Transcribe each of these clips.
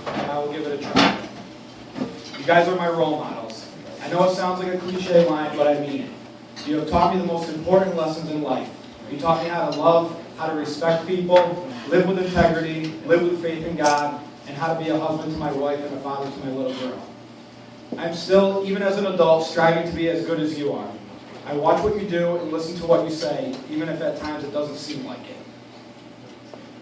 and I will give it a try. You guys are my role models. I know it sounds like a cliche line, but I mean it. You have taught me the most important lessons in life. You taught me how to love, how to respect people, live with integrity, live with faith in God, and how to be a husband to my wife and a father to my little girl. I'm still, even as an adult, striving to be as good as you are. I watch what you do and listen to what you say, even if at times it doesn't seem like it.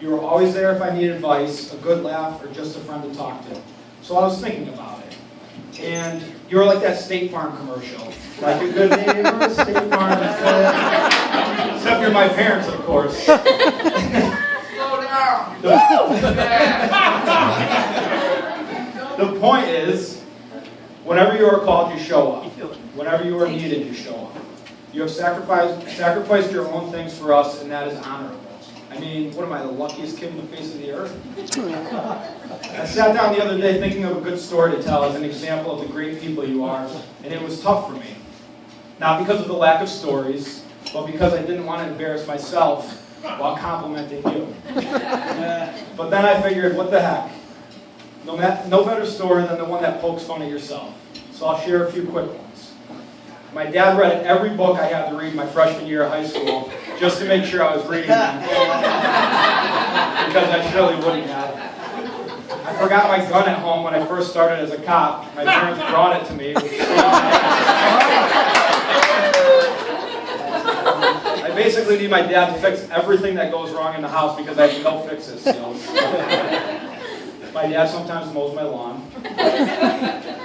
You were always there if I need advice, a good laugh, or just a friend to talk to. So I was thinking about it. And you were like that State Farm commercial. Like a good neighbor, State Farm. Except you're my parents, of course. Slow down. The point is, whenever you are called, you show up. Whenever you are needed, you show up. You have sacrificed your own things for us, and that is honorable. I mean, what am I, the luckiest kid in the face of the earth? I sat down the other day thinking of a good story to tell as an example of the great people you are, and it was tough for me. Not because of the lack of stories, but because I didn't want to embarrass myself while complimenting you. But then I figured, what the heck? No better story than the one that pokes fun at yourself. So I'll share a few quick ones. My dad read every book I had to read my freshman year of high school just to make sure I was reading them. Because I surely wouldn't have. I forgot my gun at home when I first started as a cop. My parents brought it to me. I basically need my dad to fix everything that goes wrong in the house because I have no fix-it skills. My dad sometimes mows my lawn.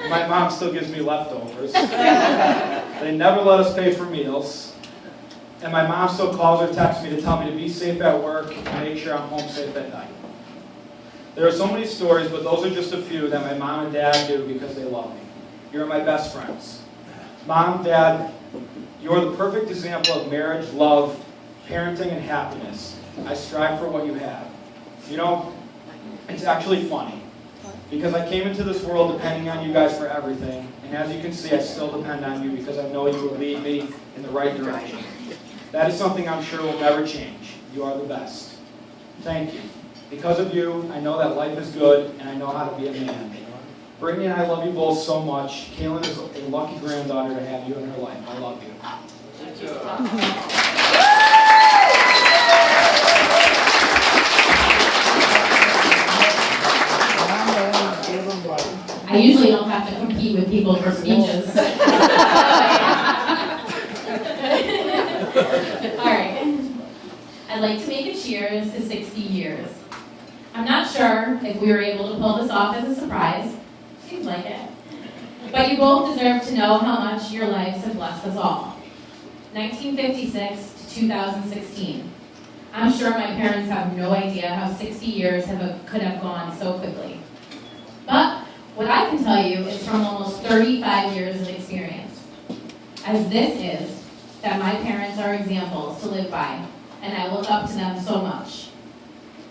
My mom still gives me leftovers. They never let us pay for meals. And my mom still calls or texts me to tell me to be safe at work and make sure I'm home safe at night. There are so many stories, but those are just a few that my mom and dad do because they love me. You're my best friends. Mom, Dad, you're the perfect example of marriage, love, parenting, and happiness. I strive for what you have. You know, it's actually funny, because I came into this world depending on you guys for everything, and as you can see, I still depend on you because I know you will lead me in the right direction. That is something I'm sure will never change. You are the best. Thank you. Because of you, I know that life is good, and I know how to be a man. Brittany and I love you both so much. Kaylin is a lucky granddaughter to have you in her life. I love you. I usually don't have to compete with people for speeches. Alright. I'd like to make a cheers to 60 years. I'm not sure if we were able to pull this off as a surprise. Seems like it. But you both deserve to know how much your lives have blessed us all. 1956 to 2016. I'm sure my parents have no idea how 60 years could have gone so quickly. But what I can tell you is from almost 35 years of experience. As this is, that my parents are examples to live by, and I look up to them so much.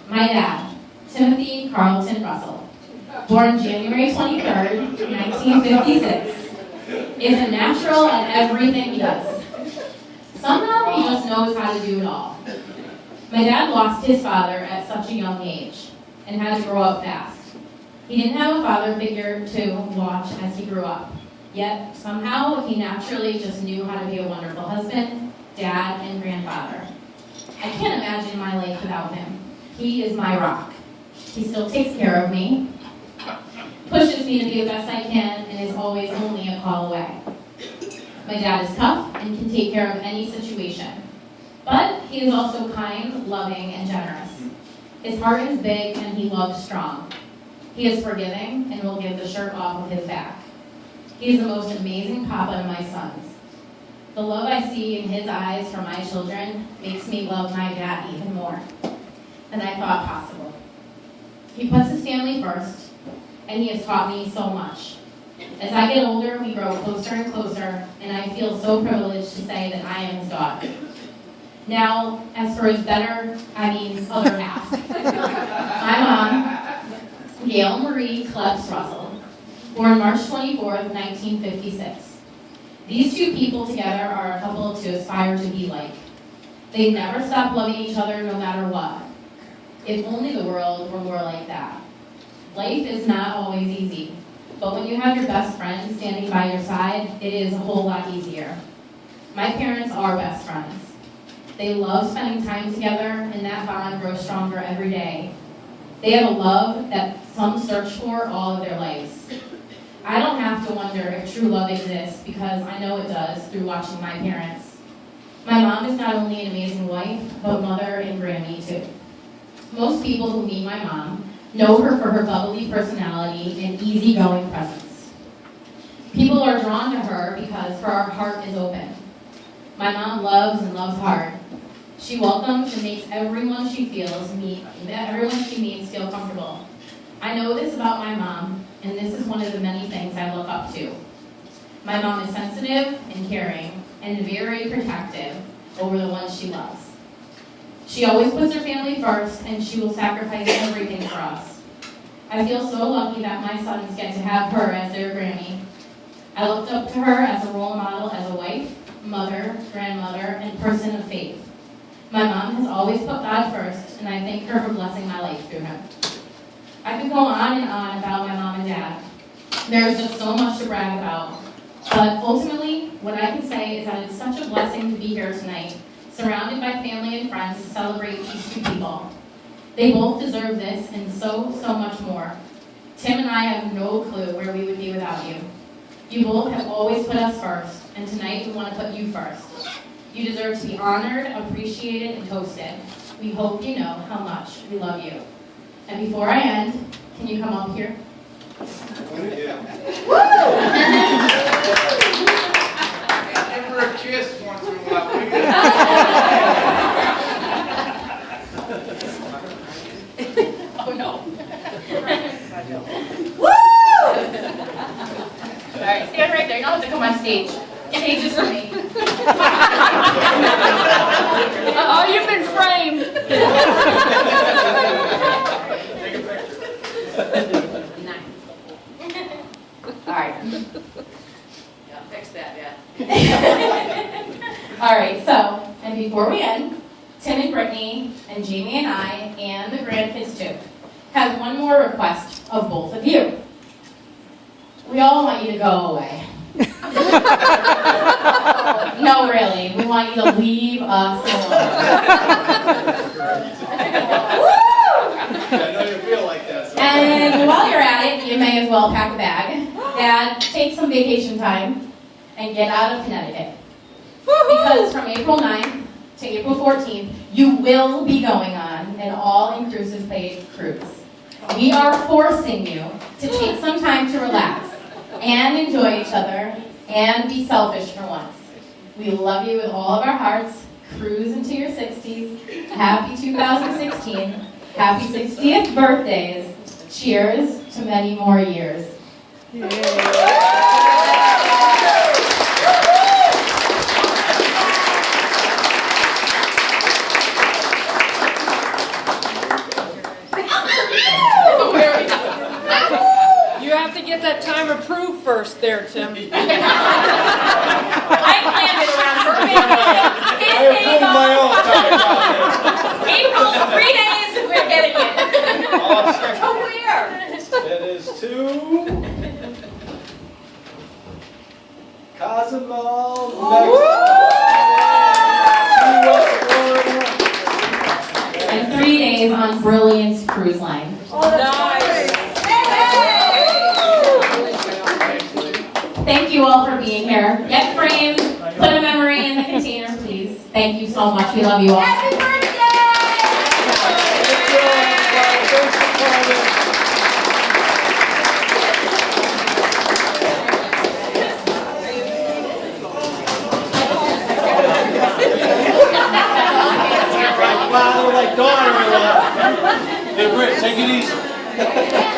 My dad, Timothy Carlton Russell, born January 23rd, 1956, is a natural at everything he does. Somehow he just knows how to do it all. My dad lost his father at such a young age and had to grow up fast. He didn't have a father figure to watch as he grew up, yet somehow he naturally just knew how to be a wonderful husband, dad, and grandfather. I can't imagine my life without him. He is my rock. He still takes care of me, pushes me to be the best I can, and is always only a call away. My dad is tough and can take care of any situation, but he is also kind, loving, and generous. His heart is big and he loves strong. He is forgiving and will give the shirt off of his back. He is the most amazing papa to my sons. The love I see in his eyes for my children makes me love my dad even more than I thought possible. He puts his family first, and he has taught me so much. As I get older, we grow closer and closer, and I feel so privileged to say that I am his daughter. Now, as for his other half, my mom, Gayle Marie Klebs Russell, born March 24th, 1956. These two people together are a couple to aspire to be like. They never stop loving each other no matter what. If only the world were more like that. Life is not always easy, but when you have your best friend standing by your side, it is a whole lot easier. My parents are best friends. They love spending time together, and that bond grows stronger every day. They have a love that some search for all of their lives. I don't have to wonder if true love exists because I know it does through watching my parents. My mom is not only an amazing wife, but mother and Grammy too. Most people who meet my mom know her for her bubbly personality and easygoing presence. People are drawn to her because her heart is open. My mom loves and loves hard. She welcomes and makes everyone she meets feel comfortable. I know this about my mom, and this is one of the many things I look up to. My mom is sensitive and caring, and very protective over the ones she loves. She always puts her family first, and she will sacrifice everything for us. I feel so lucky that my sons get to have her as their Grammy. I looked up to her as a role model, as a wife, mother, grandmother, and person of faith. My mom has always put God first, and I thank her for blessing my life through him. I could go on and on about my mom and dad. There's just so much to brag about. But ultimately, what I can say is that it's such a blessing to be here tonight, surrounded by family and friends to celebrate these two people. They both deserve this and so much more. Tim and I have no clue where we would be without you. You both have always put us first, and tonight we want to put you first. You deserve to be honored, appreciated, and toasted. We hope you know how much we love you. And before I end, can you come up here? Yeah. Give her a kiss once in a while. Oh no. Woo! Alright, stand right there. You don't have to come on stage. Stage is for me. Oh, you've been framed. Take a picture. Nice. Alright. Yeah, fix that, yeah. Alright, so, and before we end, Tim and Brittany, and Jamie and I, and the grandkids too, have one more request of both of you. We all want you to go away. No, really. We want you to leave us alone. I know you feel like that. So. And while you're at it, you may as well pack a bag. Dad, take some vacation time and get out of Connecticut. Because from April 9th to April 14th, you will be going on an all-inclusive paid cruise. We are forcing you to take some time to relax and enjoy each other and be selfish for once. We love you with all of our hearts. Cruise into your 60s. Happy 2016. Happy 60th birthdays. Cheers to many more years. You have to get that time approved first there, Tim. I planned it around her birthday. April, 3 days, we're getting it. Awesome. where? It is to Cozumel, And 3 days on Brilliance Cruise Line. Nice. Thank you all for being here. Get framed. Put a memory in the container, please. Thank you so much. We love you all. Happy birthday! Father like daughter. Hey, Britt, take it easy.